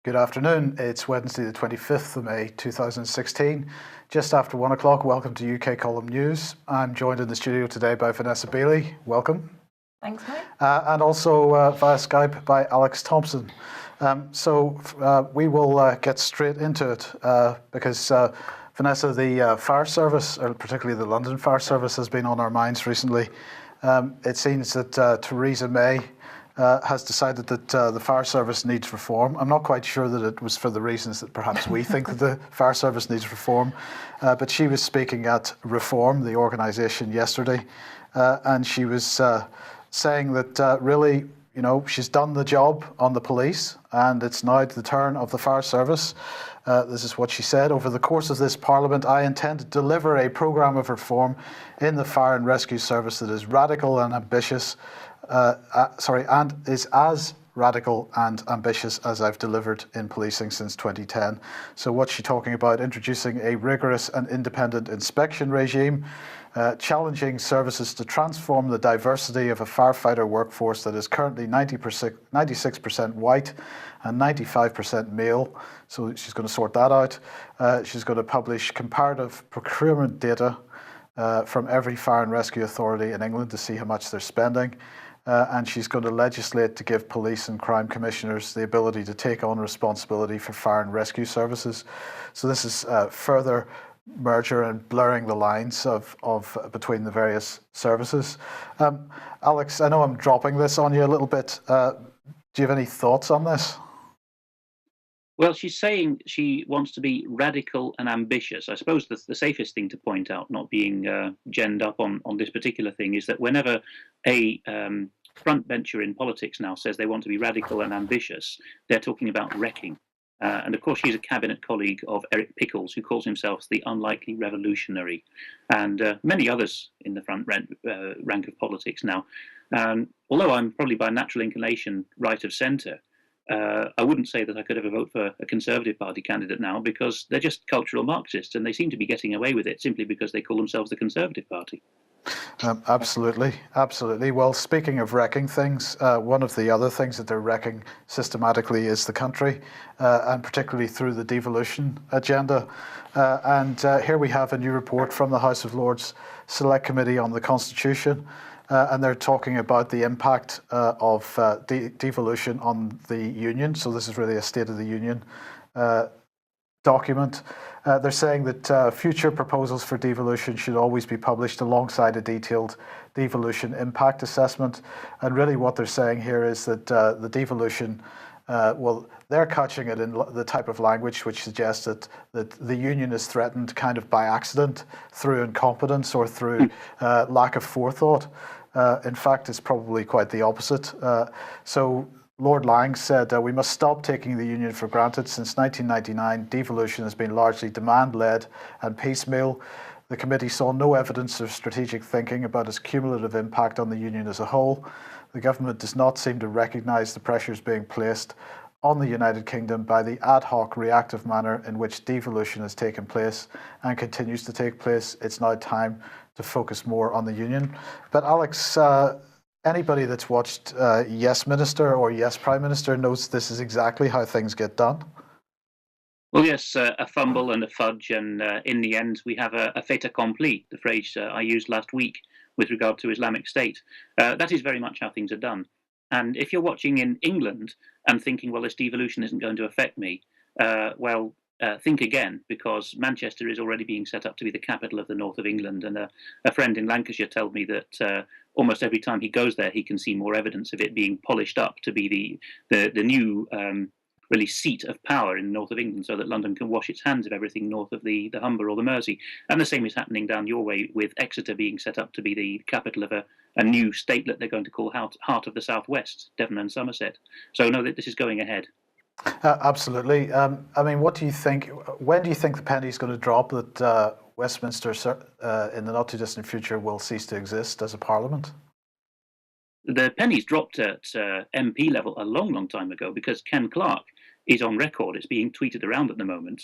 Good afternoon. It's Wednesday, the 25th of May 2016. Just after 1 o'clock, welcome to UK Column News. I'm joined in the studio today by Vanessa Bailey. Welcome. Thanks, Mike. And also via Skype by Alex Thompson. We will get straight into it because Vanessa, the fire service, or particularly the London fire service, has been on our minds recently. It seems that Theresa May has decided that the fire service needs reform. I'm not quite sure that it was for the reasons that perhaps we think that the fire service needs reform, but she was speaking at Reform, the organisation, yesterday, and she was saying that really, you know, she's done the job on the police and it's now the turn of the fire service. This is what she said: over the course of this Parliament, I intend to deliver a programme of reform in the fire and rescue service that is radical and ambitious, and is as radical and ambitious as I've delivered in policing since 2010. So what's she talking about? Introducing a rigorous and independent inspection regime, challenging services to transform the diversity of a firefighter workforce that is currently 96% white and 95% male. So she's going to sort that out. She's going to publish comparative procurement data from every fire and rescue authority in England to see how much they're spending. And she's going to legislate to give police and crime commissioners the ability to take on responsibility for fire and rescue services. So this is further merger and blurring the lines of between the various services. Alex, I know I'm dropping this on you a little bit. Do you have any thoughts on this? Well, she's saying she wants to be radical and ambitious. I suppose the safest thing to point out, not being genned up on this particular thing, is that whenever a frontbencher in politics now says they want to be radical and ambitious, they're talking about wrecking. And of course, she's a cabinet colleague of Eric Pickles, who calls himself the unlikely revolutionary, and many others in the front rank of politics now. Although I'm probably by natural inclination right of centre, I wouldn't say that I could ever vote for a Conservative Party candidate now, because they're just cultural Marxists and they seem to be getting away with it simply because they call themselves the Conservative Party. Absolutely. Well, speaking of wrecking things, one of the other things that they're wrecking systematically is the country, and particularly through the devolution agenda. And here we have a new report from the House of Lords Select Committee on the Constitution. And they're talking about the impact of devolution on the Union. So this is really a State of the Union document. They're saying that future proposals for devolution should always be published alongside a detailed devolution impact assessment. And really what they're saying here is that the devolution, well, they're couching it in the type of language which suggests that the Union is threatened kind of by accident, through incompetence or through lack of forethought. In fact, it's probably quite the opposite. So Lord Lang said, we must stop taking the Union for granted. Since 1999, devolution has been largely demand-led and piecemeal. The committee saw no evidence of strategic thinking about its cumulative impact on the Union as a whole. The government does not seem to recognise the pressures being placed on the United Kingdom by the ad hoc reactive manner in which devolution has taken place and continues to take place. It's now time to focus more on the Union. But Alex, anybody that's watched Yes Minister or Yes Prime Minister knows this is exactly how things get done. Well, yes, a fumble and a fudge, and in the end we have a fait accompli, the phrase I used last week with regard to Islamic State. That is very much how things are done. And if you're watching in England and thinking, well, this devolution isn't going to affect me, think again, because Manchester is already being set up to be the capital of the north of England. And a friend in Lancashire told me that almost every time he goes there, he can see more evidence of it being polished up to be the new really seat of power in the north of England, so that London can wash its hands of everything north of the Humber or the Mersey. And the same is happening down your way, with Exeter being set up to be the capital of a new statelet they're going to call Heart of the Southwest, Devon and Somerset. So no, this is going ahead. Absolutely. I mean, what do you think? When do you think the penny's going to drop that Westminster, in the not too distant future, will cease to exist as a parliament? The penny's dropped at MP level a long time ago, because Ken Clarke is on record. It's being tweeted around at the moment.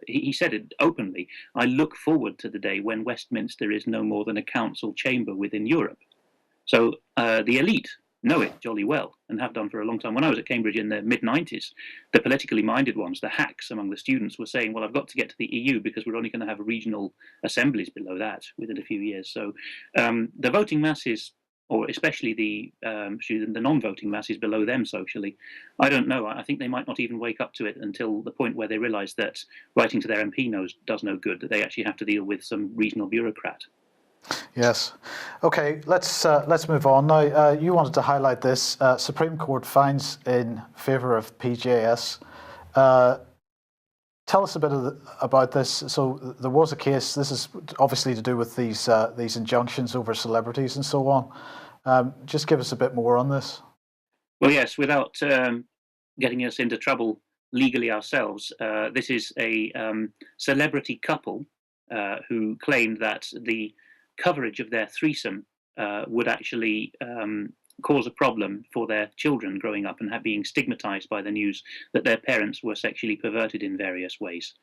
He said it openly. I look forward to the day when Westminster is no more than a council chamber within Europe. So the elite know it jolly well and have done for a long time. When I was at Cambridge in the mid-90s, the politically minded ones, the hacks among the students, were saying, well, I've got to get to the EU because we're only going to have regional assemblies below that within a few years. So the voting masses, or especially the non-voting masses below them socially, I don't know. I think they might not even wake up to it until the point where they realise that writing to their MP does no good, that they actually have to deal with some regional bureaucrat. Yes. Okay, let's move on now. You wanted to highlight this. Supreme Court finds in favour of PJS. Tell us a bit about this. So there was a case. This is obviously to do with these injunctions over celebrities and so on. Just give us a bit more on this. Well, yes, without getting us into trouble legally ourselves, this is a celebrity couple who claimed that the coverage of their threesome would actually cause a problem for their children growing up and being stigmatized by the news that their parents were sexually perverted in various ways.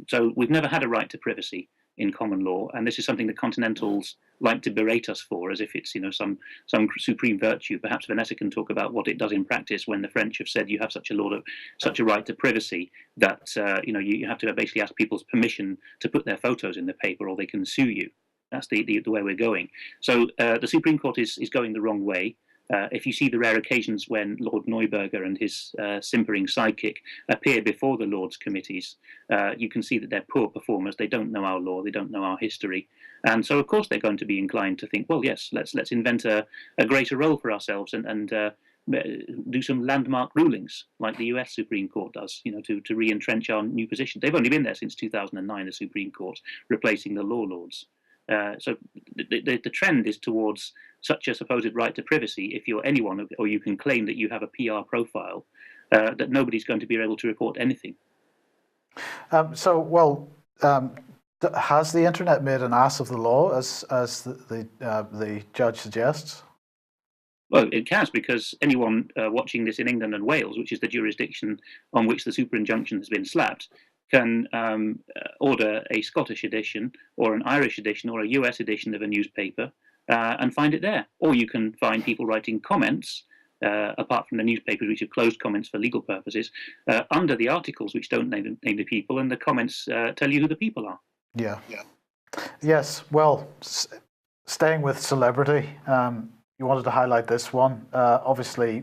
So we've never had a right to privacy in common law, and this is something the Continentals like to berate us for, as if it's some supreme virtue. Perhaps Vanessa can talk about what it does in practice when the French have said you have such a right to privacy that you have to basically ask people's permission to put their photos in the paper, or they can sue you. That's the way we're going. So the Supreme Court is going the wrong way. If you see the rare occasions when Lord Neuberger and his simpering sidekick appear before the Lords committees, you can see that they're poor performers. They don't know our law. They don't know our history. And so, of course, they're going to be inclined to think, well, yes, let's invent a greater role for ourselves and do some landmark rulings like the US Supreme Court does, to re-entrench our new position. They've only been there since 2009, the Supreme Court, replacing the law lords. So the trend is towards such a supposed right to privacy. If you're anyone, or you can claim that you have a PR profile, that nobody's going to be able to report anything. Has the internet made an ass of the law, as the judge suggests? Well, it has, because anyone watching this in England and Wales, which is the jurisdiction on which the superinjunction has been slapped, can order a Scottish edition or an Irish edition or a US edition of a newspaper and find it there. Or you can find people writing comments, apart from the newspapers which have closed comments for legal purposes, under the articles which don't name the people, and the comments tell you who the people are. Yeah. Yes, well, staying with celebrity, you wanted to highlight this one. Obviously,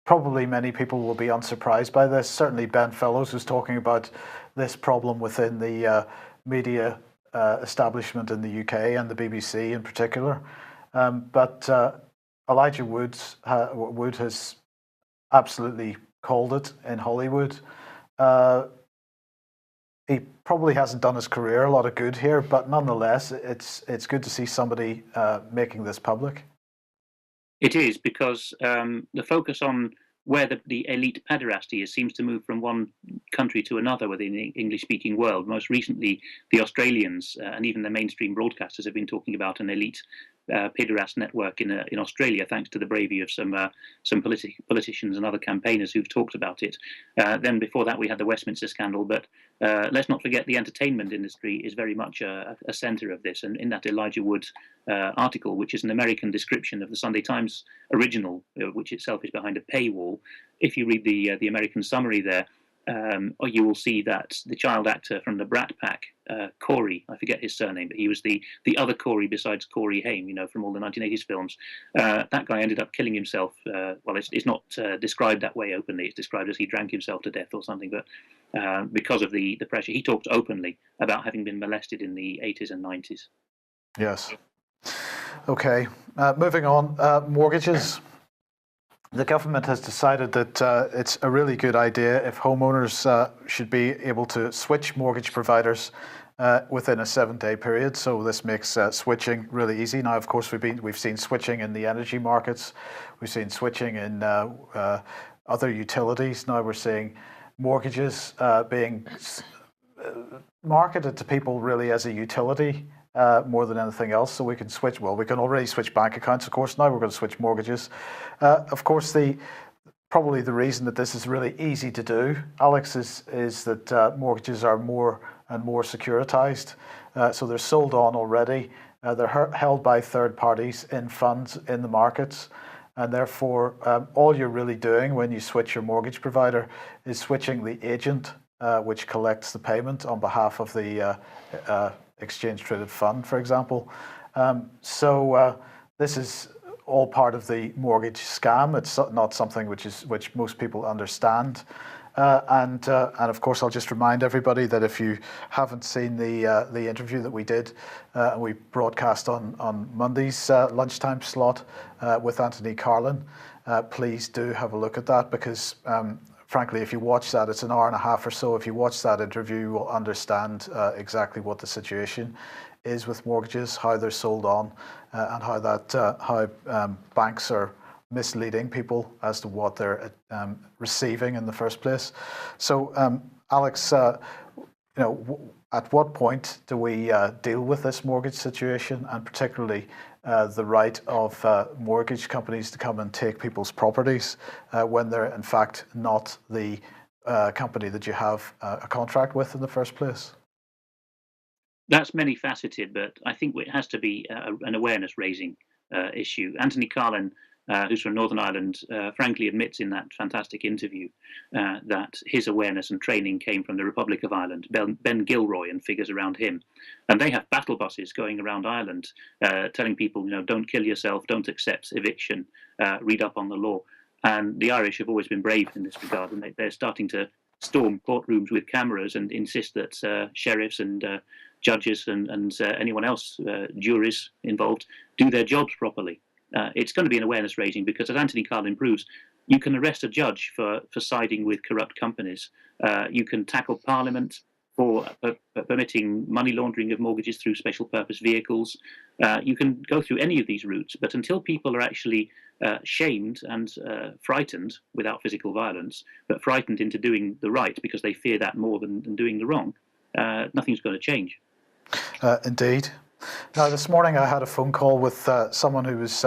probably many people will be unsurprised by this. Certainly Ben Fellows was talking about this problem within the media establishment in the UK and the BBC in particular. But Elijah Wood has absolutely called it in Hollywood. He probably hasn't done his career a lot of good here, but nonetheless, it's good to see somebody making this public. It is, because the focus on where the elite pederasty is seems to move from one country to another within the English-speaking world. Most recently, the Australians and even the mainstream broadcasters have been talking about an elite pederast network in Australia, thanks to the bravery of some politicians and other campaigners who've talked about it. Then before that, we had the Westminster scandal, but let's not forget the entertainment industry is very much a centre of this. And in that Elijah Wood article, which is an American description of the Sunday Times original, which itself is behind a paywall, if you read the American summary there, you will see that the child actor from the Brat Pack, Corey, I forget his surname, but he was the other Corey besides Corey Haim, from all the 1980s films. That guy ended up killing himself. Well, it's not described that way openly. It's described as he drank himself to death or something. But because of the pressure, he talked openly about having been molested in the 80s and 90s. Yes. Okay. Moving on. Mortgages. The government has decided that it's a really good idea if homeowners should be able to switch mortgage providers within a 7-day period. So this makes switching really easy. Now, of course, we've seen switching in the energy markets. We've seen switching in other utilities. Now we're seeing mortgages being marketed to people really as a utility more than anything else. So we can switch. Well, we can already switch bank accounts, of course. Now we're going to switch mortgages. Of course, probably the reason that this is really easy to do, Alex, is that mortgages are more and more securitized. So they're sold on already. They're held by third parties in funds in the markets. and therefore all you're really doing when you switch your mortgage provider is switching the agent which collects the payment on behalf of the exchange traded fund, for example. So this is all part of the mortgage scam. It's not something which most people understand. And of course, I'll just remind everybody that if you haven't seen the interview that we did, we broadcast on Monday's lunchtime slot with Anthony Carlin, please do have a look at that, because frankly, if you watch that, it's an hour and a half or so. If you watch that interview, you will understand exactly what the situation is with mortgages, how they're sold on, and how banks are misleading people as to what they're receiving in the first place. So, Alex, at what point do we deal with this mortgage situation, and particularly the right of mortgage companies to come and take people's properties when they're in fact not the company that you have a contract with in the first place? That's many faceted, but I think it has to be an awareness raising issue. Anthony Carlin, who's from Northern Ireland, frankly admits in that fantastic interview that his awareness and training came from the Republic of Ireland, Ben Gilroy and figures around him. And they have battle buses going around Ireland telling people, don't kill yourself, don't accept eviction, read up on the law. And the Irish have always been brave in this regard, and they're starting to storm courtrooms with cameras and insist that sheriffs and judges and anyone else, juries involved, do their jobs properly. It's going to be an awareness raising, because as Anthony Carlin proves, you can arrest a judge for siding with corrupt companies. You can tackle Parliament for permitting money laundering of mortgages through special purpose vehicles. You can go through any of these routes, but until people are actually shamed and frightened, without physical violence, but frightened into doing the right because they fear that more than doing the wrong, nothing's going to change. Indeed. Now, this morning I had a phone call with someone who was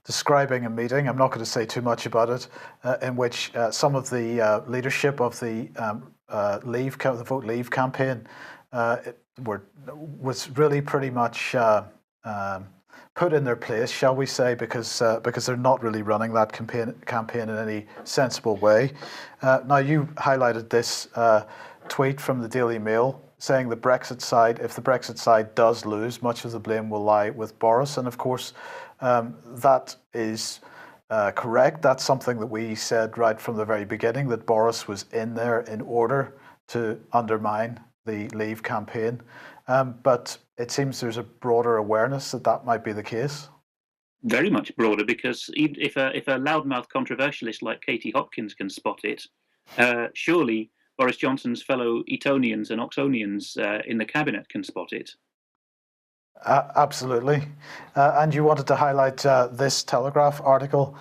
describing a meeting. I'm not going to say too much about it, in which some of the leadership of the Vote Leave campaign was really pretty much put in their place, shall we say, because they're not really running that campaign in any sensible way. Now, you highlighted this tweet from the Daily Mail saying the Brexit side, if the Brexit side does lose, much of the blame will lie with Boris. And of course, that is correct. That's something that we said right from the very beginning, that Boris was in there in order to undermine the Leave campaign. But it seems there's a broader awareness that that might be the case. Very much broader, because even if a loudmouth controversialist like Katie Hopkins can spot it, surely Boris Johnson's fellow Etonians and Oxonians in the cabinet can spot it. Absolutely. And you wanted to highlight this Telegraph article.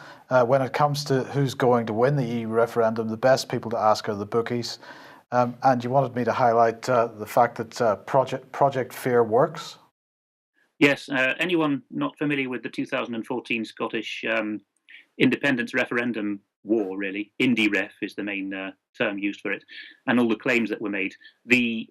When it comes to who's going to win the EU referendum, the best people to ask are the bookies. And you wanted me to highlight the fact that Project Fear works. Yes, anyone not familiar with the 2014 Scottish independence referendum war, really, IndieRef is the main term used for it, and all the claims that were made. The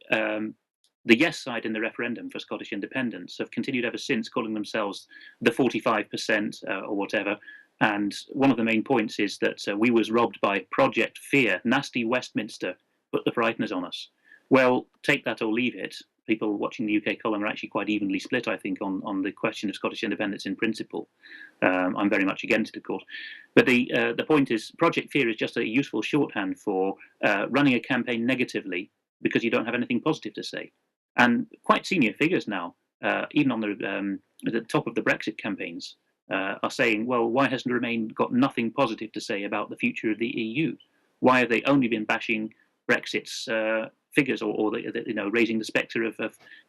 yes side in the referendum for Scottish independence have continued ever since, calling themselves the 45% or whatever. And one of the main points is that we was robbed by Project Fear, nasty Westminster, put the frighteners on us. Well, take that or leave it. People watching the UK column are actually quite evenly split, I think, on the question of Scottish independence in principle. I'm very much against it, of course. But the point is, Project Fear is just a useful shorthand for running a campaign negatively because you don't have anything positive to say. And quite senior figures now, even on the top of the Brexit campaigns, are saying, well, why hasn't Remain got nothing positive to say about the future of the EU? Why have they only been bashing Brexit's figures, or raising the spectre of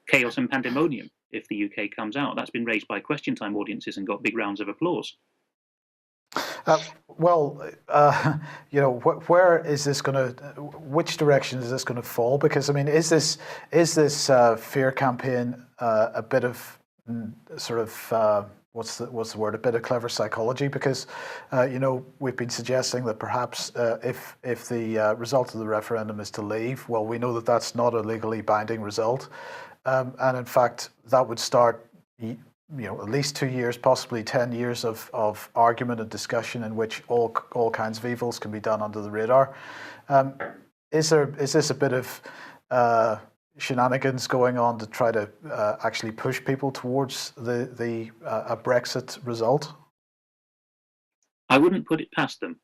chaos and pandemonium if the UK comes out? That's been raised by question time audiences and got big rounds of applause. Where is this going to? Which direction is this going to fall? Because I mean, is this fear campaign a bit of sort of what's the word? A bit of clever psychology? Because we've been suggesting that perhaps if the result of the referendum is to leave, well, we know that that's not a legally binding result, and in fact that would start at least 2 years, possibly 10 years of argument and discussion in which all kinds of evils can be done under the radar. Is this a bit of shenanigans going on to try to actually push people towards a Brexit result? I wouldn't put it past them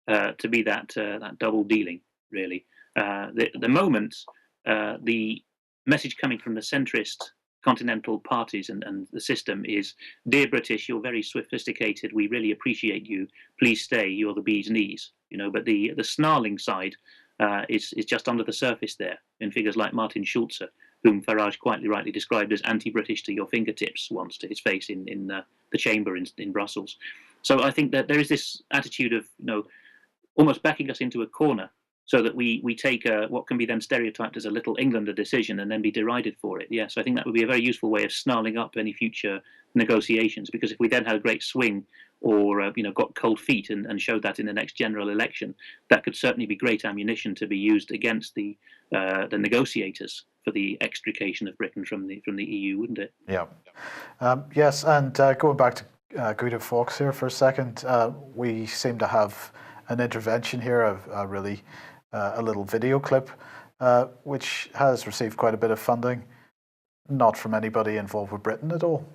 to be that double dealing, really. The moment the message coming from the centrist continental parties and the system is, "Dear British, you're very sophisticated. We really appreciate you. Please stay. You're the bee's knees." But the snarling side is just under the surface there in figures like Martin Schulze, whom Farage quite rightly described as anti-British to your fingertips once to his face in the chamber in Brussels. So I think that there is this attitude of almost backing us into a corner, so that we take what can be then stereotyped as a little Englander decision and then be derided for it. Yes, I think that would be a very useful way of snarling up any future negotiations, because if we then had a great swing or got cold feet and showed that in the next general election, that could certainly be great ammunition to be used against the negotiators for the extrication of Britain from the EU, wouldn't it? Yeah. Yes, and going back to Guido Fawkes here for a second, we seem to have an intervention here of a little video clip, which has received quite a bit of funding, not from anybody involved with Britain at all.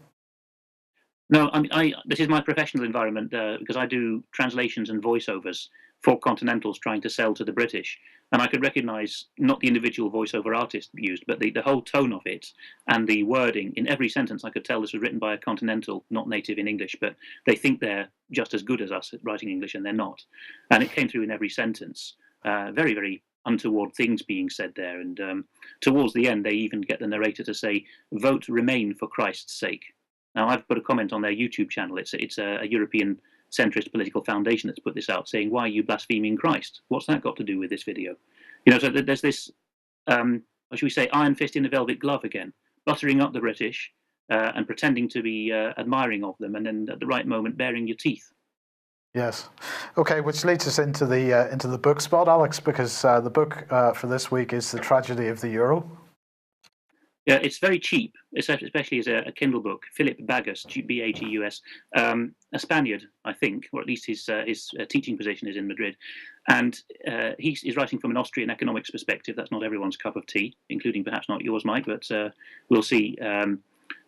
No, I mean, this is my professional environment because I do translations and voiceovers for Continentals trying to sell to the British. And I could recognise not the individual voiceover artist used, but the whole tone of it and the wording. In every sentence, I could tell this was written by a Continental, not native in English, but they think they're just as good as us at writing English, and they're not. And it came through in every sentence. Very, very untoward things being said there. And towards the end, they even get the narrator to say, "Vote Remain for Christ's sake." Now, I've put a comment on their YouTube channel. It's a European centrist political foundation that's put this out, saying, "Why are you blaspheming Christ? What's that got to do with this video?" So there's this, what should we say, iron fist in a velvet glove again, buttering up the British and pretending to be admiring of them, and then at the right moment baring your teeth. Yes. Okay, which leads us into the book spot, Alex, because the book for this week is The Tragedy of the Euro. Yeah, it's very cheap, especially as a Kindle book. Philip Bagus, Bagus, a Spaniard, I think, or at least his teaching position is in Madrid. And he's writing from an Austrian economics perspective. That's not everyone's cup of tea, including perhaps not yours, Mike, but we'll see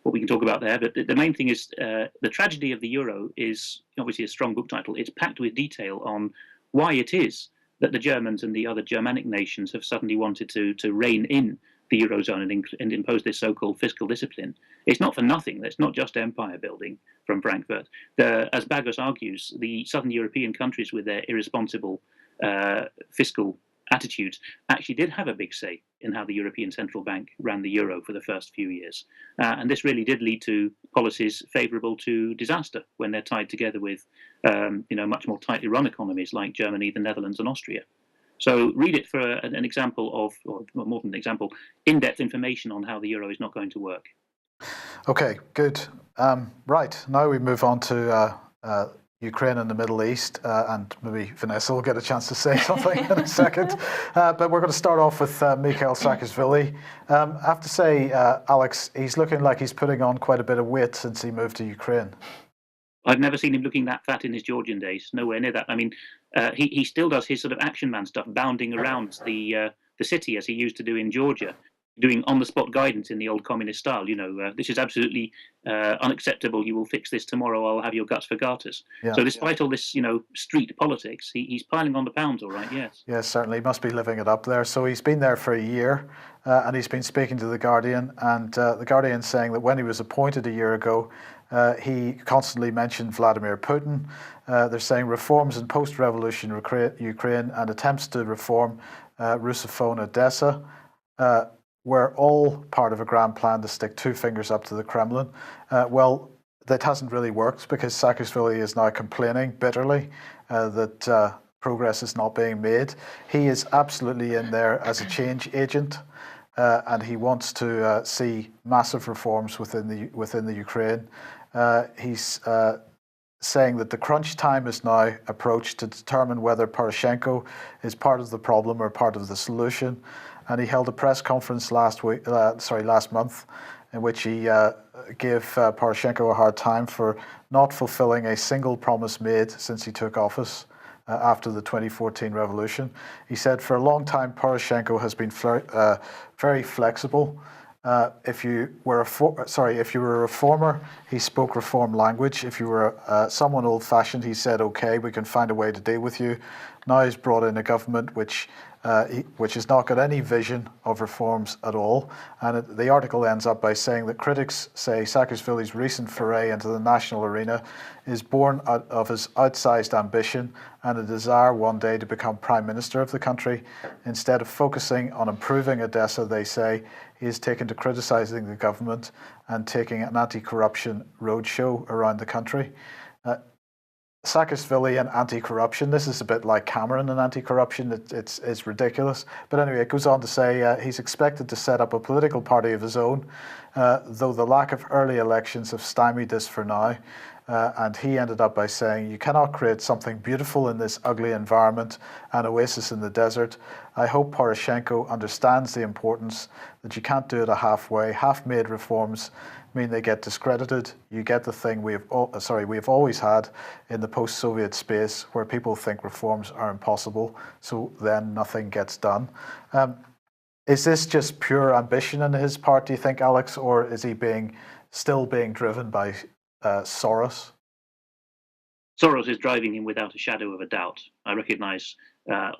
what we can talk about there. But the main thing is The Tragedy of the Euro is obviously a strong book title. It's packed with detail on why it is that the Germans and the other Germanic nations have suddenly wanted to rein in the Eurozone and impose this so-called fiscal discipline. It's not for nothing. It's not just empire building from Frankfurt. As Bagus argues, the southern European countries with their irresponsible fiscal attitudes actually did have a big say in how the European Central Bank ran the euro for the first few years. And this really did lead to policies favourable to disaster when they're tied together with much more tightly run economies like Germany, the Netherlands and Austria. So read it for an example of, or more than an example, in-depth information on how the euro is not going to work. Okay, good. Right, now we move on to Ukraine and the Middle East, and maybe Vanessa will get a chance to say something in a second. But we're going to start off with Mikhail Saakashvili. I have to say, Alex, he's looking like he's putting on quite a bit of weight since he moved to Ukraine. I've never seen him looking that fat in his Georgian days. Nowhere near that. I mean, he still does his sort of action man stuff, bounding around the city as he used to do in Georgia, doing on-the-spot guidance in the old communist style. This is absolutely unacceptable. You will fix this tomorrow. I'll have your guts for garters. Yeah, so despite all this, street politics, he's piling on the pounds, all right. Yes. Yes, certainly. He must be living it up there. So he's been there for a year, and he's been speaking to The Guardian, and The Guardian saying that when he was appointed a year ago, he constantly mentioned Vladimir Putin. They're saying reforms in post-revolution Ukraine and attempts to reform Russophone Odessa were all part of a grand plan to stick two fingers up to the Kremlin. Well, that hasn't really worked because Saakashvili is now complaining bitterly that progress is not being made. He is absolutely in there as a change agent, and he wants to see massive reforms within the Ukraine. He's saying that the crunch time is now approached to determine whether Poroshenko is part of the problem or part of the solution. and he held a press conference last month, in which he gave Poroshenko a hard time for not fulfilling a single promise made since he took office after the 2014 revolution. He said, for a long time, Poroshenko has been very flexible. If you were a reformer, he spoke reform language. If you were someone old-fashioned, he said, "Okay, we can find a way to deal with you." Now he's brought in a government which has not got any vision of reforms at all. And the article ends up by saying that critics say Saakashvili's recent foray into the national arena is born out of his outsized ambition and a desire one day to become prime minister of the country. Instead of focusing on improving Odessa, they say, he has taken to criticising the government and taking an anti-corruption roadshow around the country. Saakashvili and anti-corruption, this is a bit like Cameron and anti-corruption. It's ridiculous. But anyway, it goes on to say he's expected to set up a political party of his own, though the lack of early elections have stymied this for now. And he ended up by saying, you cannot create something beautiful in this ugly environment, an oasis in the desert. I hope Poroshenko understands the importance that you can't do it a halfway. Half-made reforms mean they get discredited. You get the thing we have always had in the post-Soviet space, where people think reforms are impossible, so then nothing gets done. Is this just pure ambition in his part, do you think, Alex, or is he still being driven by Soros? Soros is driving him without a shadow of a doubt. I recognise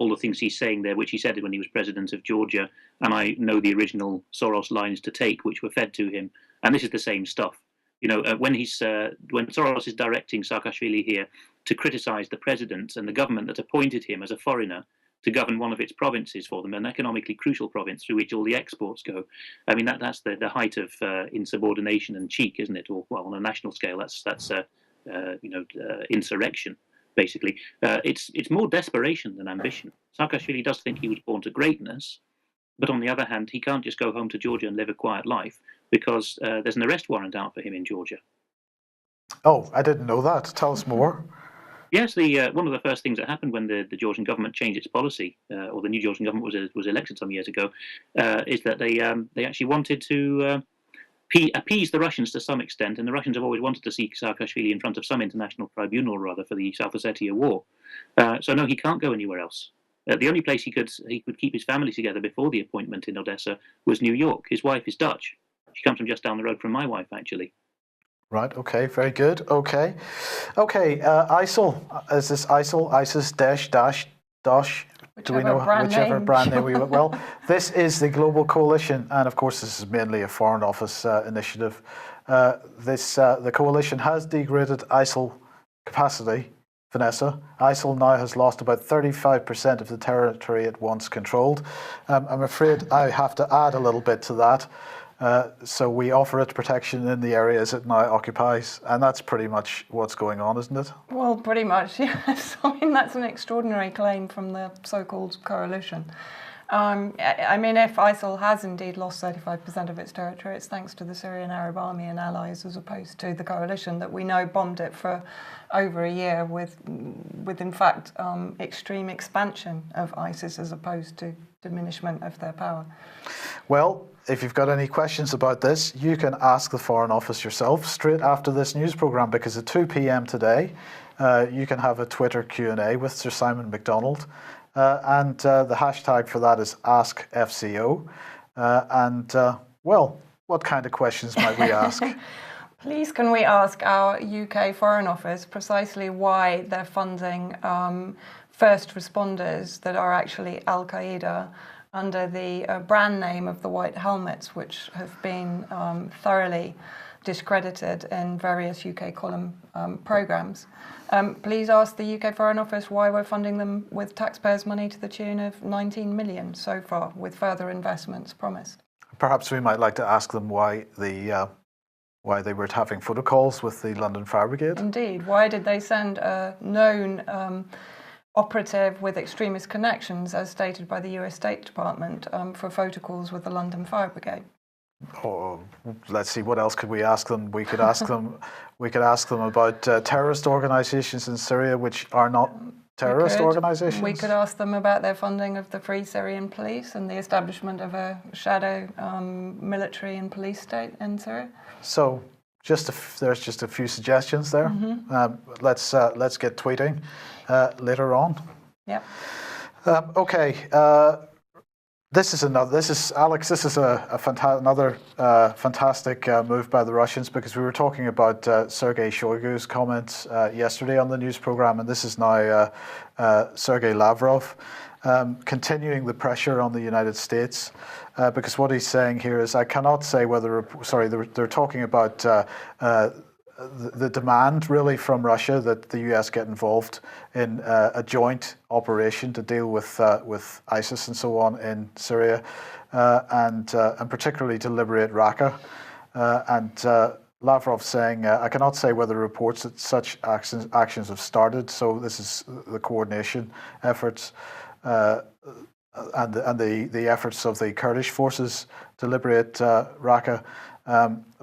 all the things he's saying there, which he said when he was president of Georgia, and I know the original Soros lines to take, which were fed to him. And this is the same stuff. You know, when Soros is directing Saakashvili here to criticise the president and the government that appointed him as a foreigner to govern one of its provinces for them, an economically crucial province through which all the exports go. I mean, that's the height of insubordination and cheek, isn't it? Or, well, on a national scale, that's insurrection, basically. It's more desperation than ambition. Saakashvili does think he was born to greatness, but on the other hand, he can't just go home to Georgia and live a quiet life, because there's an arrest warrant out for him in Georgia. Oh, I didn't know that. Tell us more. Yes, one of the first things that happened when the Georgian government changed its policy, or the new Georgian government was elected some years ago, is that they actually wanted to appease the Russians to some extent, and the Russians have always wanted to see Saakashvili in front of some international tribunal, rather, for the South Ossetia war. So no, he can't go anywhere else. The only place he could keep his family together before the appointment in Odessa was New York. His wife is Dutch. She comes from just down the road from my wife, actually. Right, okay, very good. Okay, ISIL. Is this ISIL, ISIS, Daesh, Dosh? Do we know whichever brand name we well? This is the global coalition, and of course this is mainly a Foreign Office initiative. The coalition has degraded ISIL capacity. Vanessa, ISIL now has lost about 35% of the territory it once controlled. I'm afraid I have to add a little bit to that. So we offer it protection in the areas it now occupies, and that's pretty much what's going on, isn't it? Well, pretty much, yes. I mean, that's an extraordinary claim from the so-called coalition. I mean, if ISIL has indeed lost 35% of its territory, it's thanks to the Syrian Arab Army and allies, as opposed to the coalition that we know bombed it for over a year with in fact, extreme expansion of ISIS as opposed to diminishment of their power. Well, if you've got any questions about this, you can ask the Foreign Office yourself straight after this news programme, because at 2 p.m. today, you can have a Twitter Q&A with Sir Simon MacDonald. And the hashtag for that is AskFCO. Well, what kind of questions might we ask? Please, can we ask our UK Foreign Office precisely why they're funding first responders that are actually Al-Qaeda under the brand name of the White Helmets, which have been thoroughly discredited in various UK column programmes. Please ask the UK Foreign Office why we're funding them with taxpayers' money to the tune of 19 million so far, with further investments promised. Perhaps we might like to ask them why they were having photo calls with the London Fire Brigade. Indeed. Why did they send a known operative with extremist connections, as stated by the US State Department, for photo calls with the London Fire Brigade? Oh, let's see, what else could we ask them? We could ask them about terrorist organisations in Syria which are not terrorist organisations? We could ask them about their funding of the Free Syrian Police and the establishment of a shadow military and police state in Syria. So, there's just a few suggestions there. Let's get tweeting later on. Yeah. Okay. This is Alex. This is another fantastic move by the Russians, because we were talking about Sergei Shoigu's comments yesterday on the news program, and this is now Sergei Lavrov continuing the pressure on the United States, because what he's saying here is, I cannot say whether. Sorry, they're talking about the demand really from Russia that the US get involved in a joint operation to deal with ISIS and so on in Syria, and particularly to liberate Raqqa. And Lavrov saying, I cannot say whether reports that such actions have started. So this is the coordination efforts and the efforts of the Kurdish forces to liberate Raqqa.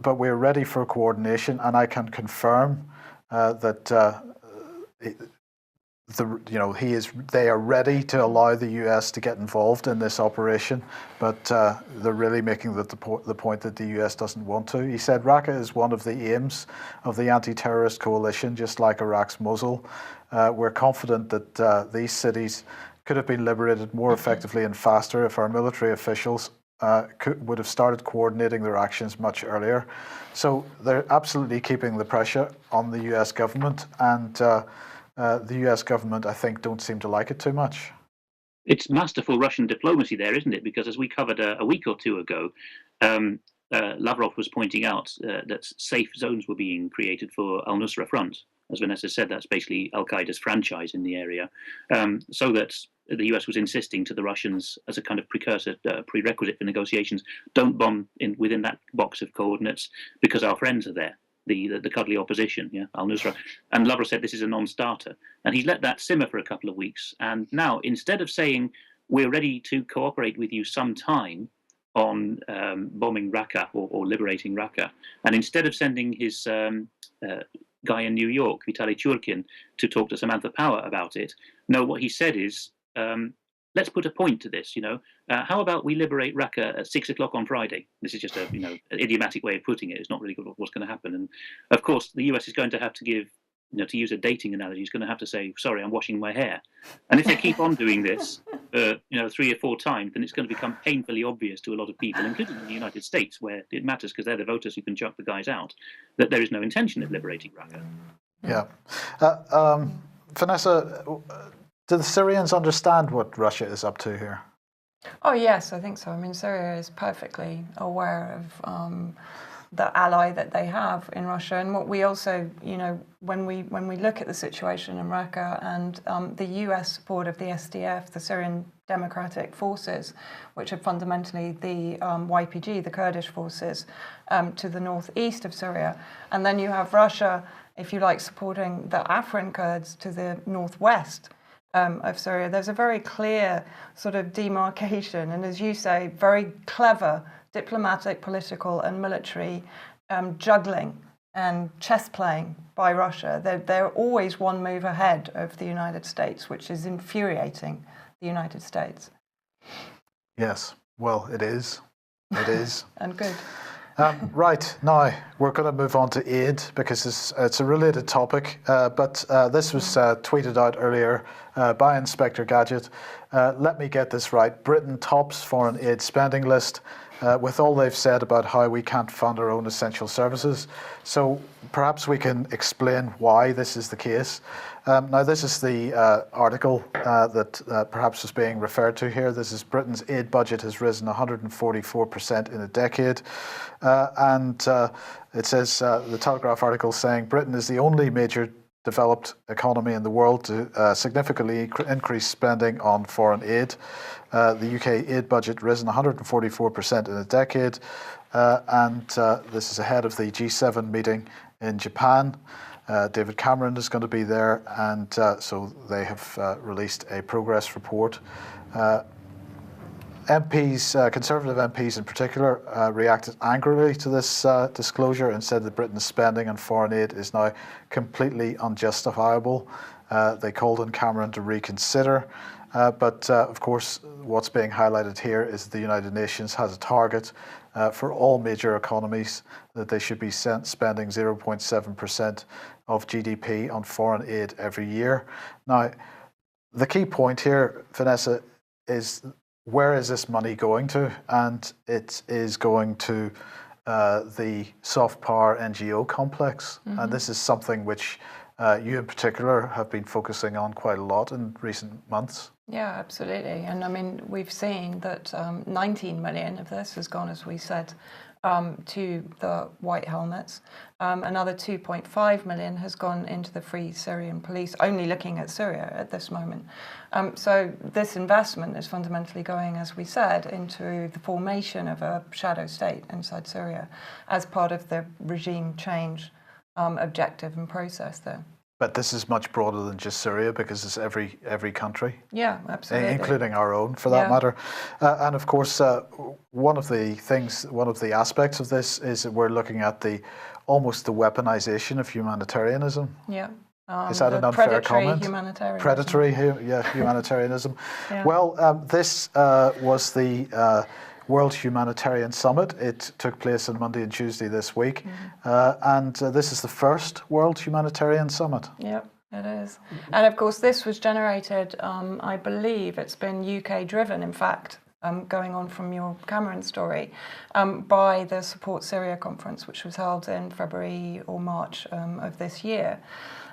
But we're ready for coordination, and I can confirm that they are ready to allow the US to get involved in this operation, but they're really making the point that the US doesn't want to. He said Raqqa is one of the aims of the anti-terrorist coalition, just like Iraq's Mosul. We're confident that these cities could have been liberated more effectively and faster if our military officials would have started coordinating their actions much earlier. So they're absolutely keeping the pressure on the US government, and the US government, I think, don't seem to like it too much. It's masterful Russian diplomacy there, isn't it? Because as we covered a week or two ago, Lavrov was pointing out that safe zones were being created for Al-Nusra Front. As Vanessa said, that's basically Al-Qaeda's franchise in the area, so that the US was insisting to the Russians as a kind of prerequisite for negotiations, don't bomb within that box of coordinates because our friends are there, the cuddly opposition, yeah, Al-Nusra. And Lavrov said this is a non-starter. And he's let that simmer for a couple of weeks. And now, instead of saying, we're ready to cooperate with you sometime on bombing Raqqa or liberating Raqqa, and instead of sending his guy in New York, Vitaly Churkin, to talk to Samantha Power about it, no, what he said is, let's put a point to this. How about we liberate Raqqa at 6 o'clock on Friday? This is just an idiomatic way of putting it. It's not really what's going to happen. And of course, the US is going to have to give, to use a dating analogy, it's going to have to say, sorry, I'm washing my hair. And if they keep on doing this, 3 or 4 times, then it's going to become painfully obvious to a lot of people, including in the United States, where it matters because they're the voters who can chuck the guys out, that there is no intention of liberating Raqqa. Yeah. Vanessa, do the Syrians understand what Russia is up to here? Oh, yes, I think so. I mean, Syria is perfectly aware of the ally that they have in Russia. And what we also, when we look at the situation in Raqqa and the US support of the SDF, the Syrian Democratic Forces, which are fundamentally the YPG, the Kurdish forces, to the northeast of Syria. And then you have Russia, if you like, supporting the Afrin Kurds to the northwest of Syria. There's a very clear sort of demarcation, and as you say, very clever diplomatic, political and military juggling and chess playing by Russia. They're always one move ahead of the United States, which is infuriating the United States. Yes, well, it is. It is. And good. Right, now we're going to move on to aid, because it's a related topic, but this was tweeted out earlier by Inspector Gadget. Let me get this right. Britain tops foreign aid spending list with all they've said about how we can't fund our own essential services. So perhaps we can explain why this is the case. Now, this is the article that perhaps is being referred to here. This is Britain's aid budget has risen 144% in a decade. And it says, the Telegraph article saying, Britain is the only major developed economy in the world to significantly increase spending on foreign aid. The UK aid budget risen 144% in a decade. And this is ahead of the G7 meeting in Japan. David Cameron is going to be there, and so they have released a progress report. MPs, Conservative MPs in particular, reacted angrily to this disclosure and said that Britain's spending on foreign aid is now completely unjustifiable. They called on Cameron to reconsider. But of course, what's being highlighted here is the United Nations has a target for all major economies that they should be spending 0.7% of GDP on foreign aid every year. Now, the key point here, Vanessa, is where is this money going to? And it is going to the soft power NGO complex. And this is something which you in particular have been focusing on quite a lot in recent months. Yeah, absolutely. And I mean, we've seen that 19 million of this has gone, as we said, to the white helmets. Another 2.5 million has gone into the Free Syrian Police, only looking at Syria at this moment. So this investment is fundamentally going, as we said, into the formation of a shadow state inside Syria as part of the regime change objective and process there. But this is much broader than just Syria because it's every country. Yeah, absolutely. Including our own, for that matter. And of course, one of the aspects of this is that we're looking at almost the weaponization of humanitarianism. Yeah. Is that an unfair comment? Humanitarianism. Predatory humanitarianism. Yeah. Well, this was the World Humanitarian Summit. It took place on Monday and Tuesday this week. And this is the first World Humanitarian Summit. Yep, it is. And of course, this was generated, I believe it's been UK driven, in fact, going on from your Cameron story, by the Support Syria conference, which was held in February or March of this year.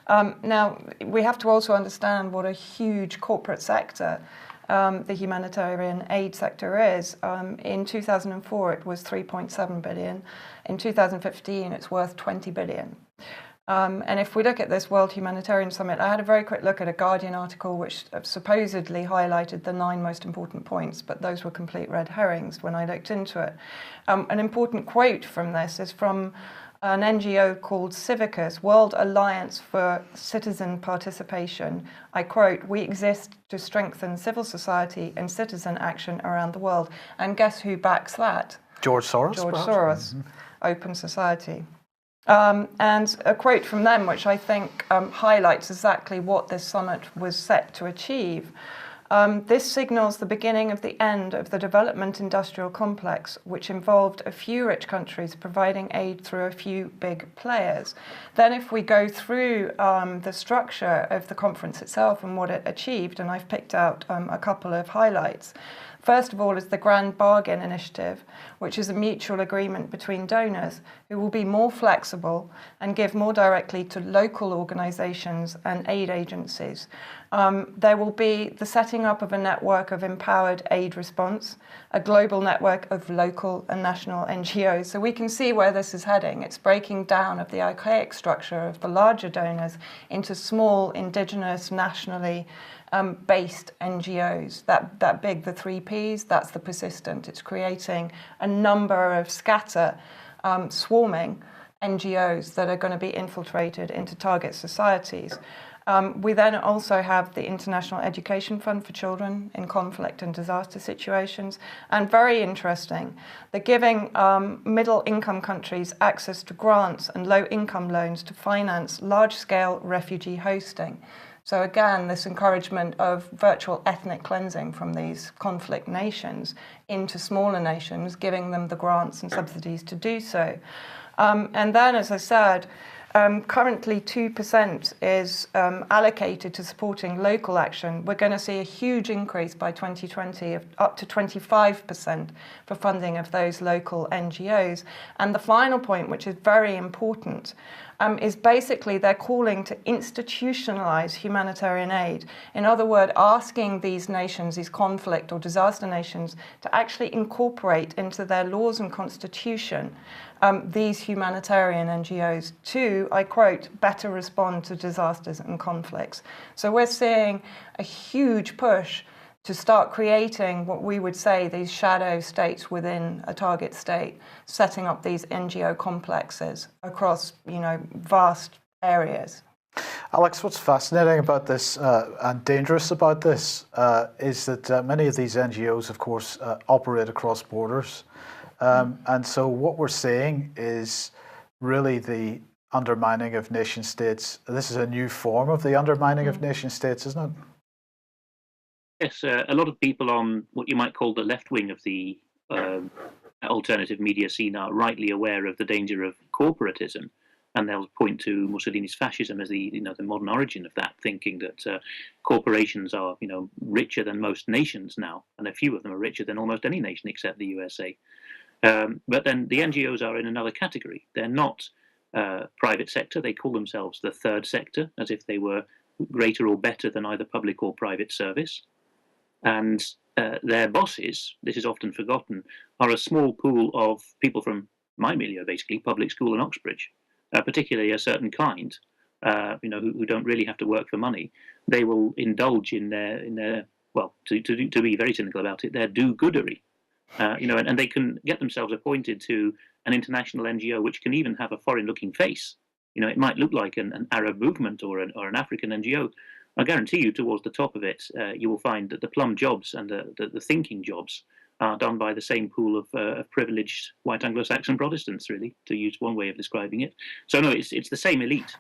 Now, we have to also understand what a huge corporate sector the humanitarian aid sector is. In 2004, it was 3.7 billion. In 2015, it's worth 20 billion. And if we look at this World Humanitarian Summit, I had a very quick look at a Guardian article which supposedly highlighted the 9 most important points, but those were complete red herrings when I looked into it. An important quote from this is from an NGO called Civicus, World Alliance for Citizen Participation. I quote, "We exist to strengthen civil society and citizen action around the world." And guess who backs that? George Soros. George Soros, Open Society. And a quote from them, which I think highlights exactly what this summit was set to achieve. This signals the beginning of the end of the development industrial complex, which involved a few rich countries providing aid through a few big players. Then if we go through the structure of the conference itself and what it achieved, and I've picked out a couple of highlights. First of all is the Grand Bargain Initiative, which is a mutual agreement between donors who will be more flexible and give more directly to local organisations and aid agencies. There will be the setting up of a network of empowered aid response, a global network of local and national NGOs. So we can see where this is heading. It's breaking down of the archaic structure of the larger donors into small, indigenous, nationally based NGOs. That big, the 3 Ps, that's the persistent. It's creating a number of swarming NGOs that are going to be infiltrated into target societies. We then also have the International Education Fund for Children in conflict and disaster situations. And very interesting, they're giving middle-income countries access to grants and low-income loans to finance large-scale refugee hosting. So again, this encouragement of virtual ethnic cleansing from these conflict nations into smaller nations, giving them the grants and subsidies to do so. And then, as I said, currently 2% is allocated to supporting local action. We're going to see a huge increase by 2020 of up to 25% for funding of those local NGOs. And the final point, which is very important, is basically they're calling to institutionalize humanitarian aid. In other words, asking these nations, these conflict or disaster nations, to actually incorporate into their laws and constitution these humanitarian NGOs to, I quote, better respond to disasters and conflicts. So we're seeing a huge push to start creating what we would say these shadow states within a target state, setting up these NGO complexes across, vast areas. Alex, what's fascinating about this and dangerous about this is that many of these NGOs, of course, operate across borders. And so what we're seeing is really the undermining of nation states. This is a new form of the undermining of nation states, isn't it? Yes, a lot of people on what you might call the left wing of the alternative media scene are rightly aware of the danger of corporatism, and they'll point to Mussolini's fascism as the modern origin of that, thinking that corporations are richer than most nations now, and a few of them are richer than almost any nation except the USA. But then the NGOs are in another category. They're not private sector. They call themselves the third sector, as if they were greater or better than either public or private service. And their bosses, this is often forgotten, are a small pool of people from my milieu, basically, public school and Oxbridge, particularly a certain kind, who don't really have to work for money. They will indulge in their well, to be very cynical about it, their do-goodery. And they can get themselves appointed to an international NGO which can even have a foreign-looking face. It might look like an Arab movement or an African NGO. I guarantee you, towards the top of it, you will find that the plum jobs and the thinking jobs are done by the same pool of privileged white Anglo-Saxon Protestants, really, to use one way of describing it. So no, it's the same elite.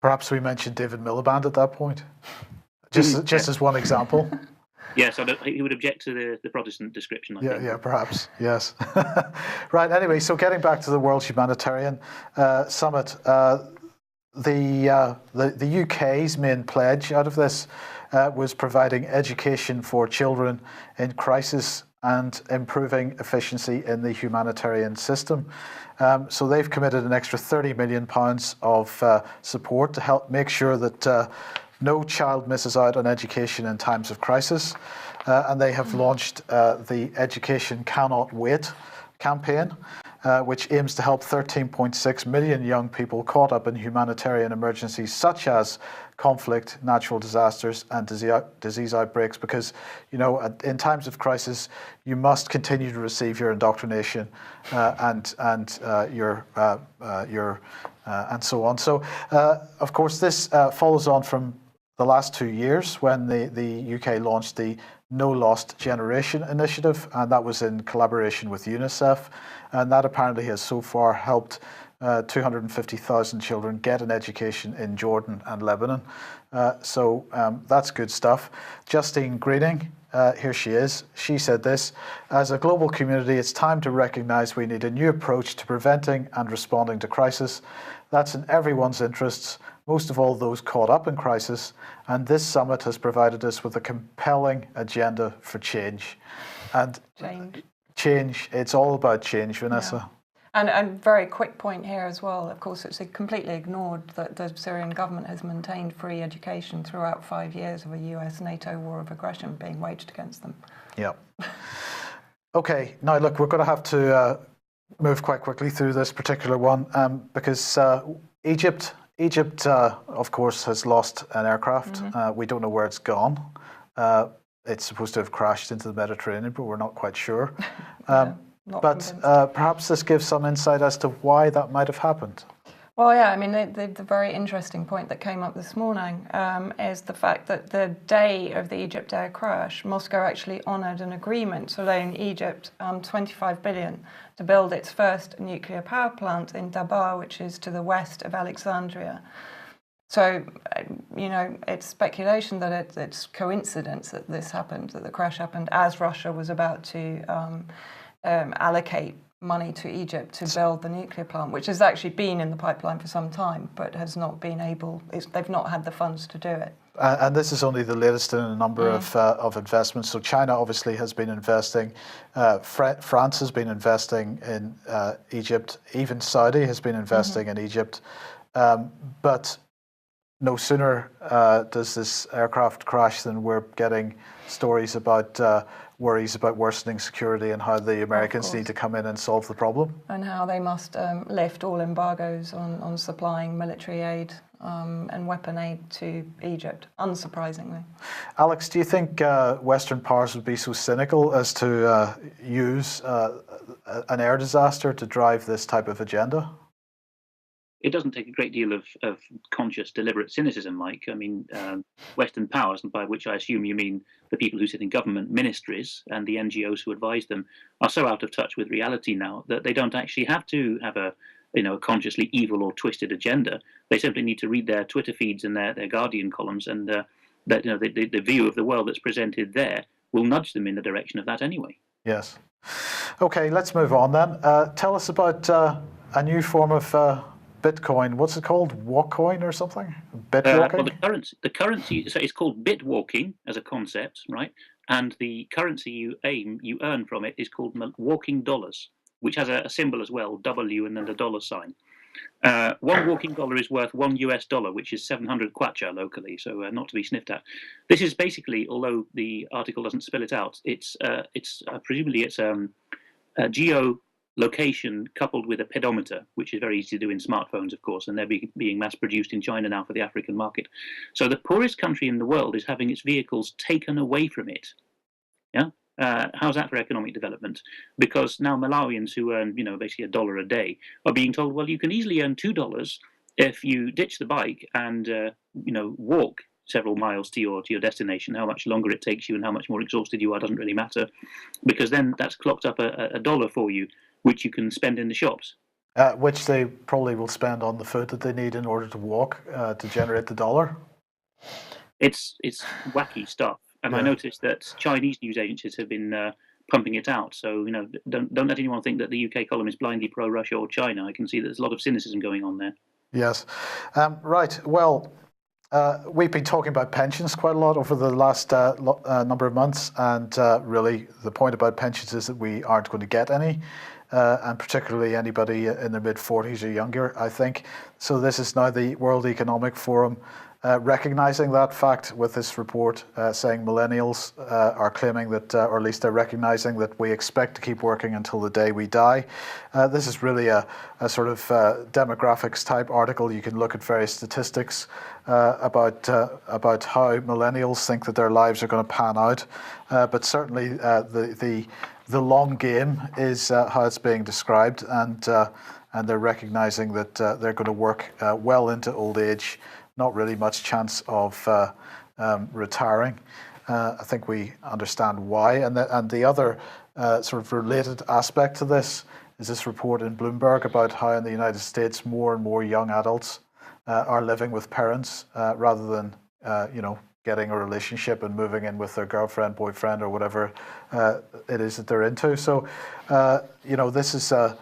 Perhaps we mentioned David Miliband at that point, just as one example. Yes, he would object to the Protestant description, I think. Yeah, perhaps, yes. Right, anyway, so getting back to the World Humanitarian Summit, the UK's main pledge out of this was providing education for children in crisis and improving efficiency in the humanitarian system. So they've committed an extra £30 million of support to help make sure that no child misses out on education in times of crisis. And they have launched the Education Cannot Wait campaign, which aims to help 13.6 million young people caught up in humanitarian emergencies such as conflict, natural disasters, and disease outbreaks. Because, in times of crisis, you must continue to receive your indoctrination and so on. So, of course, this follows on from the last 2 years when the UK launched the No Lost Generation initiative, and that was in collaboration with UNICEF, and that apparently has so far helped 250,000 children get an education in Jordan and Lebanon. So that's good stuff. Justine Greening, here she is. She said this: as a global community, it's time to recognise we need a new approach to preventing and responding to crisis. That's in everyone's interests, most of all those caught up in crisis, and this summit has provided us with a compelling agenda for change. And change, it's all about change, Vanessa. Yeah. And a very quick point here as well, of course, it's completely ignored that the Syrian government has maintained free education throughout 5 years of a US-NATO war of aggression being waged against them. Yeah. Okay, now look, we're going to have to move quite quickly through this particular one because Egypt, of course, has lost an aircraft. We don't know where it's gone. It's supposed to have crashed into the Mediterranean, but we're not quite sure. But perhaps this gives some insight as to why that might have happened. Well, yeah, I mean, the very interesting point that came up this morning is the fact that the day of the Egypt Air crash, Moscow actually honoured an agreement to loan Egypt $25 billion to build its first nuclear power plant in Dabar, which is to the west of Alexandria. So, it's speculation that it's coincidence that this happened, that the crash happened as Russia was about to allocate money to Egypt to build the nuclear plant, which has actually been in the pipeline for some time, but has not been able, they've not had the funds to do it. And this is only the latest in a number of investments. So China obviously has been investing, France has been investing in Egypt, even Saudi has been investing in Egypt. But no sooner does this aircraft crash than we're getting stories about worries about worsening security and how the Americans need to come in and solve the problem. And how they must lift all embargoes on supplying military aid and weapon aid to Egypt, unsurprisingly. Alex, do you think Western powers would be so cynical as to use an air disaster to drive this type of agenda? It doesn't take a great deal of conscious, deliberate cynicism, Mike. I mean, Western powers, and by which I assume you mean the people who sit in government ministries and the NGOs who advise them, are so out of touch with reality now that they don't actually have to have a consciously evil or twisted agenda. They simply need to read their Twitter feeds and their Guardian columns, and that the view of the world that's presented there will nudge them in the direction of that anyway. Yes. Okay, let's move on then. Tell us about a new form of Bitcoin. What's it called? Walkcoin or something? Bitwalking? Well, the currency, so it's called bitwalking as a concept, right? And the currency you earn from it is called walking dollars, which has a symbol as well, W and then the dollar sign. One walking dollar is worth $1, which is 700 kwacha locally, so not to be sniffed at. This is basically, although the article doesn't spell it out, it's presumably it's a geolocation coupled with a pedometer, which is very easy to do in smartphones, of course, and they're being mass produced in China now for the African market. So the poorest country in the world is having its vehicles taken away from it. Yeah. How's that for economic development? Because now Milawians who earn, basically $1 a day are being told, well, you can easily earn $2 if you ditch the bike and, walk several miles to your destination. How much longer it takes you and how much more exhausted you are doesn't really matter, because then that's clocked up a dollar for you, which you can spend in the shops. Which they probably will spend on the food that they need in order to walk to generate the dollar. It's wacky stuff. And I noticed that Chinese news agencies have been pumping it out. So, don't let anyone think that the UK column is blindly pro-Russia or China. I can see that there's a lot of cynicism going on there. Yes. Right. Well, we've been talking about pensions quite a lot over the last number of months. And really, the point about pensions is that we aren't going to get any. And particularly anybody in their mid-40s or younger, I think. So this is now the World Economic Forum recognizing that fact with this report, saying millennials are claiming that, or at least they're recognizing that we expect to keep working until the day we die. This is really a sort of demographics type article. You can look at various statistics about how millennials think that their lives are going to pan out. But certainly the long game is how it's being described, and they're recognizing that they're going to work well into old age. Not really much chance of retiring. I think we understand why. And the other sort of related aspect to this is this report in Bloomberg about how in the United States more and more young adults are living with parents rather than getting a relationship and moving in with their girlfriend, boyfriend, or whatever it is that they're into. So this is a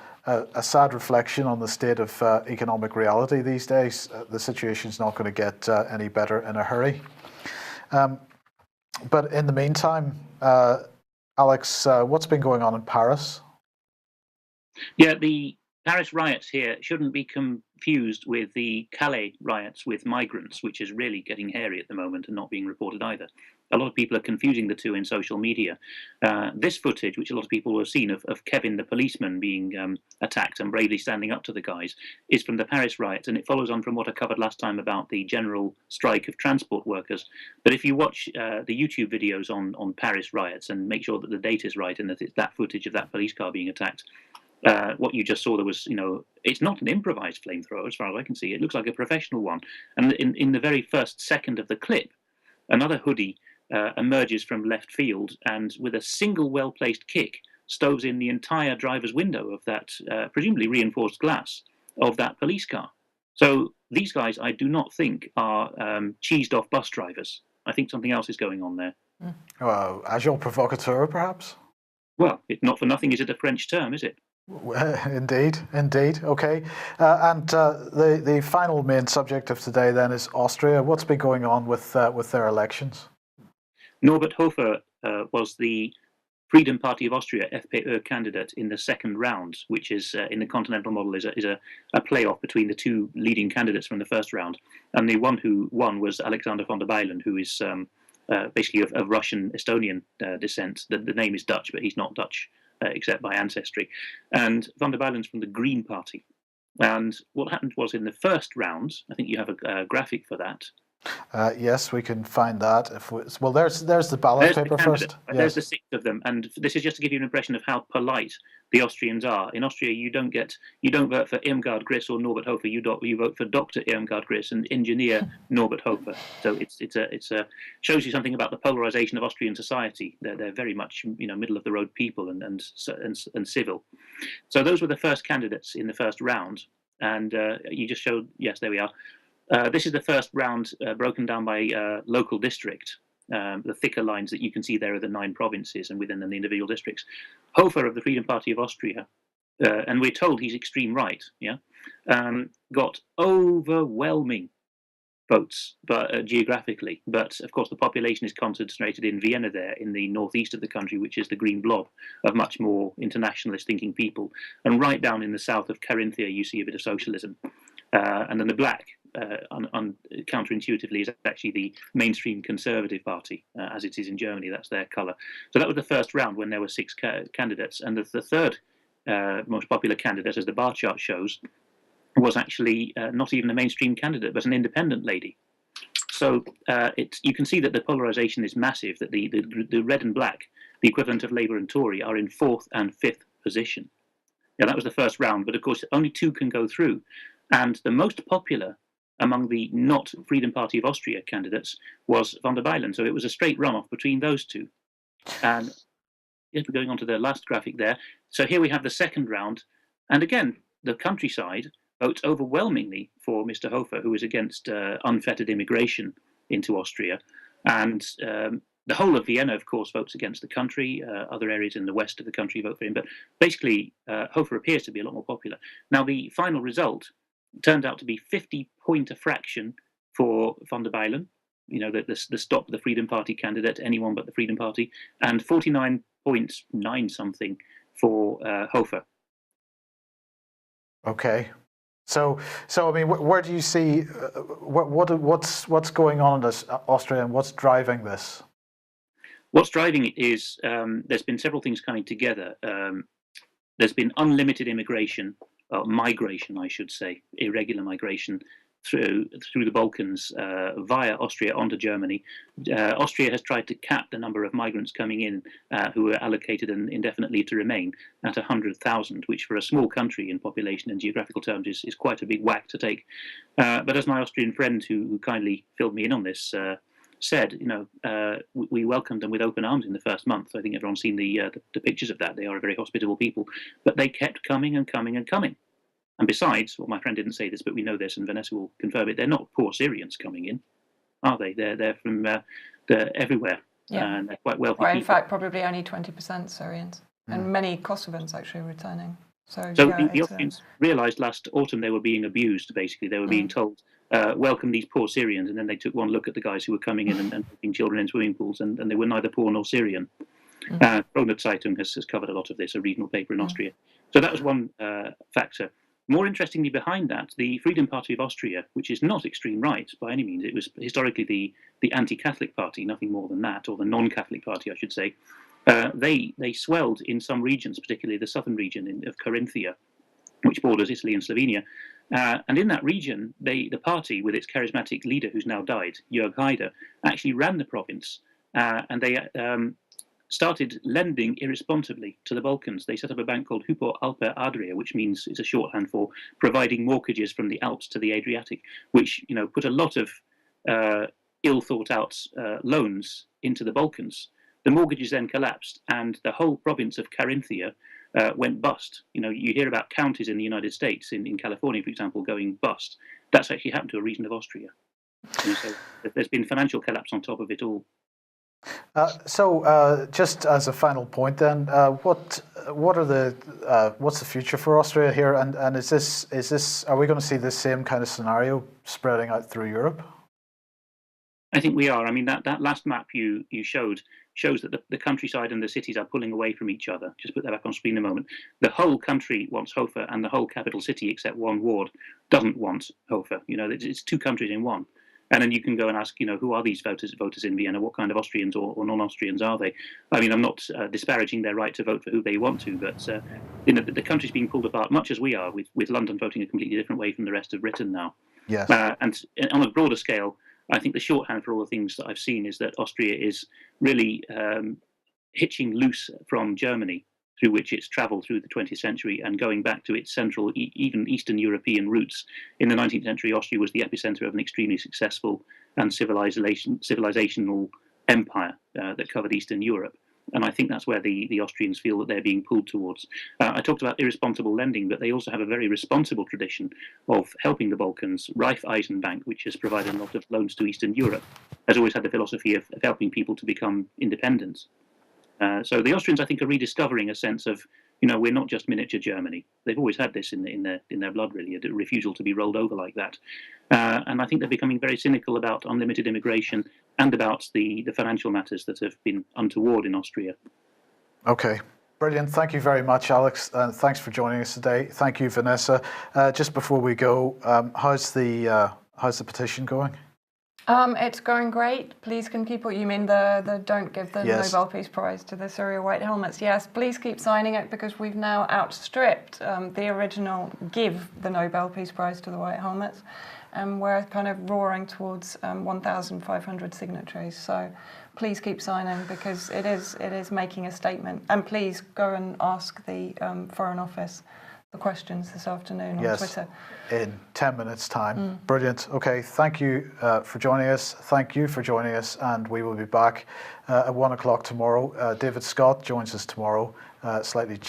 sad reflection on the state of economic reality these days. The situation's not going to get any better in a hurry. But in the meantime, Alex, what's been going on in Paris? Yeah, the Paris riots here shouldn't be confused with the Calais riots with migrants, which is really getting hairy at the moment and not being reported either. A lot of people are confusing the two in social media. This footage, which a lot of people have seen of Kevin the policeman being attacked and bravely standing up to the guys, is from the Paris riots, and it follows on from what I covered last time about the general strike of transport workers. But if you watch the YouTube videos on Paris riots and make sure that the date is right and that it's that footage of that police car being attacked, what you just saw, there was, it's not an improvised flamethrower as far as I can see. It looks like a professional one. And in the very first second of the clip, another hoodie emerges from left field and with a single well-placed kick stoves in the entire driver's window of that presumably reinforced glass of that police car. So these guys, I do not think, are cheesed off bus drivers. I think something else is going on there. Agile provocateur, perhaps? Well, not for nothing is it a French term, is it? Indeed. Okay. And the final main subject of today then is Austria. What's been going on with their elections? Norbert Hofer was the Freedom Party of Austria FPÖ candidate in the second round, which is in the continental model is a playoff between the two leading candidates from the first round. And the one who won was Alexander von der Bellen, who is basically of Russian Estonian descent. The name is Dutch, but he's not Dutch except by ancestry. And von der Bellen's from the Green Party. And what happened was in the first round, I think you have a graphic for that. Yes, we can find that. There's the ballot paper first. Yes. There's the 6 of them, and this is just to give you an impression of how polite the Austrians are. In Austria, you don't vote for Irmgard Gris or Norbert Hofer. You vote for Dr. Irmgard Gris and engineer Norbert Hofer. So it's shows you something about the polarization of Austrian society. They're very much middle of the road people and civil. So those were the first candidates in the first round. And you just showed, yes, there we are. This is the first round broken down by local district. The thicker lines that you can see there are the 9 provinces and within them the individual districts. Hofer of the Freedom Party of Austria, and we're told he's extreme right, got overwhelming votes, but geographically. But of course, the population is concentrated in Vienna, there in the northeast of the country, which is the green blob of much more internationalist-thinking people. And right down in the south of Carinthia, you see a bit of socialism. And then the black, counterintuitively, is actually the mainstream Conservative Party, as it is in Germany. That's their colour. So that was the first round when there were 6 candidates. And the third most popular candidate, as the bar chart shows, was actually not even a mainstream candidate, but an independent lady. So you can see that the polarisation is massive, that the red and black, the equivalent of Labour and Tory, are in 4th and 5th position. Now, that was the first round, but of course only 2 can go through. And the most popular among the not Freedom Party of Austria candidates was von der Beylen. So it was a straight runoff between those 2. And yes, we're going on to the last graphic there. So here we have the second round. And again, the countryside votes overwhelmingly for Mr. Hofer, who is against unfettered immigration into Austria. And the whole of Vienna, of course, votes against the country. Other areas in the west of the country vote for him. But basically, Hofer appears to be a lot more popular. Now, the final result turned out to be 50-point a fraction for von der Beylen, the Stop the Freedom Party candidate, anyone but the Freedom Party, and 49.9 something for Hofer. Okay. So I mean, where do you see what's going on in this Austria, and what's driving this? What's driving it is there's been several things coming together. There's been unlimited immigration, migration, I should say, irregular migration through the Balkans via Austria onto Germany. Austria has tried to cap the number of migrants coming in who are allocated an indefinite leave to remain at 100,000, which for a small country in population and geographical terms is quite a big whack to take. But as my Austrian friend who kindly filled me in on this said, we welcomed them with open arms in the first month. I think everyone's seen the pictures of that. They are very hospitable people, but they kept coming and coming and coming. And besides, well, my friend didn't say this, but we know this, and Vanessa will confirm it. They're not poor Syrians coming in, are they? They're from they're everywhere, and they're quite wealthy. Well, in people. fact, probably only 20% Syrians, and many Kosovans actually returning. So the Austrians realised last autumn they were being abused. Basically, they were being told, "Welcome these poor Syrians," and then they took one look at the guys who were coming in and putting children in swimming pools, and they were neither poor nor Syrian. Zeitung has covered a lot of this, a regional paper in Austria. So that was one factor. More interestingly, behind that, the Freedom Party of Austria, which is not extreme right by any means, it was historically the anti-Catholic party, nothing more than that, or the non-Catholic party, I should say. They swelled in some regions, particularly the southern region of Carinthia, which borders Italy and Slovenia. And in that region, the party, with its charismatic leader who's now died, Jörg Haider, actually ran the province, and they started lending irresponsibly to the Balkans. They set up a bank called Hypo Alpe Adria, which means it's a shorthand for providing mortgages from the Alps to the Adriatic, which put a lot of ill-thought-out loans into the Balkans. The mortgages then collapsed, and the whole province of Carinthia went bust. You hear about counties in the United States, in California, for example, going bust. That's actually happened to a region of Austria. So there's been financial collapse on top of it all. So just as a final point, then, what's the future for Austria here, and is this are we going to see this same kind of scenario spreading out through Europe? I think we are. I mean, that last map you showed shows that the countryside and the cities are pulling away from each other. Just put that back on screen a moment. The whole country wants Hofer, and the whole capital city, except one ward, doesn't want Hofer. It's 2 countries in one. And then you can go and ask, who are these voters in Vienna? What kind of Austrians or non-Austrians are they? I mean, I'm not disparaging their right to vote for who they want to, but the country's being pulled apart, much as we are, with London voting a completely different way from the rest of Britain now. Yes. And on a broader scale, I think the shorthand for all the things that I've seen is that Austria is really hitching loose from Germany, through which it's travelled through the 20th century, and going back to its central, even Eastern European roots. In the 19th century, Austria was the epicenter of an extremely successful and civilizational empire that covered Eastern Europe. And I think that's where the Austrians feel that they're being pulled towards. I talked about irresponsible lending, but they also have a very responsible tradition of helping the Balkans. Raiffeisenbank, which has provided a lot of loans to Eastern Europe, has always had the philosophy of helping people to become independent. So the Austrians, I think, are rediscovering a sense of, we're not just miniature Germany. They've always had this in their blood, really, a refusal to be rolled over like that. And I think they're becoming very cynical about unlimited immigration and about the financial matters that have been untoward in Austria. Okay, brilliant. Thank you very much, Alex. Thanks for joining us today. Thank you, Vanessa. Just before we go, how's the petition going? It's going great. Please can keep, you mean the don't give the Yes. Nobel Peace Prize to the Syria White Helmets. Yes, please keep signing it, because we've now outstripped the original give the Nobel Peace Prize to the White Helmets. And we're kind of roaring towards 1,500 signatories. So please keep signing, because it is making a statement. And please go and ask the Foreign Office the questions this afternoon on Twitter. In 10 minutes' time. Brilliant. Okay, thank you for joining us. Thank you for joining us, and we will be back at 1 o'clock tomorrow. David Scott joins us tomorrow. Slight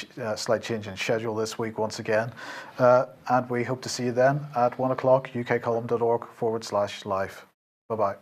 change in schedule this week once again. And we hope to see you then at 1 o'clock, ukcolumn.org/live. Bye-bye.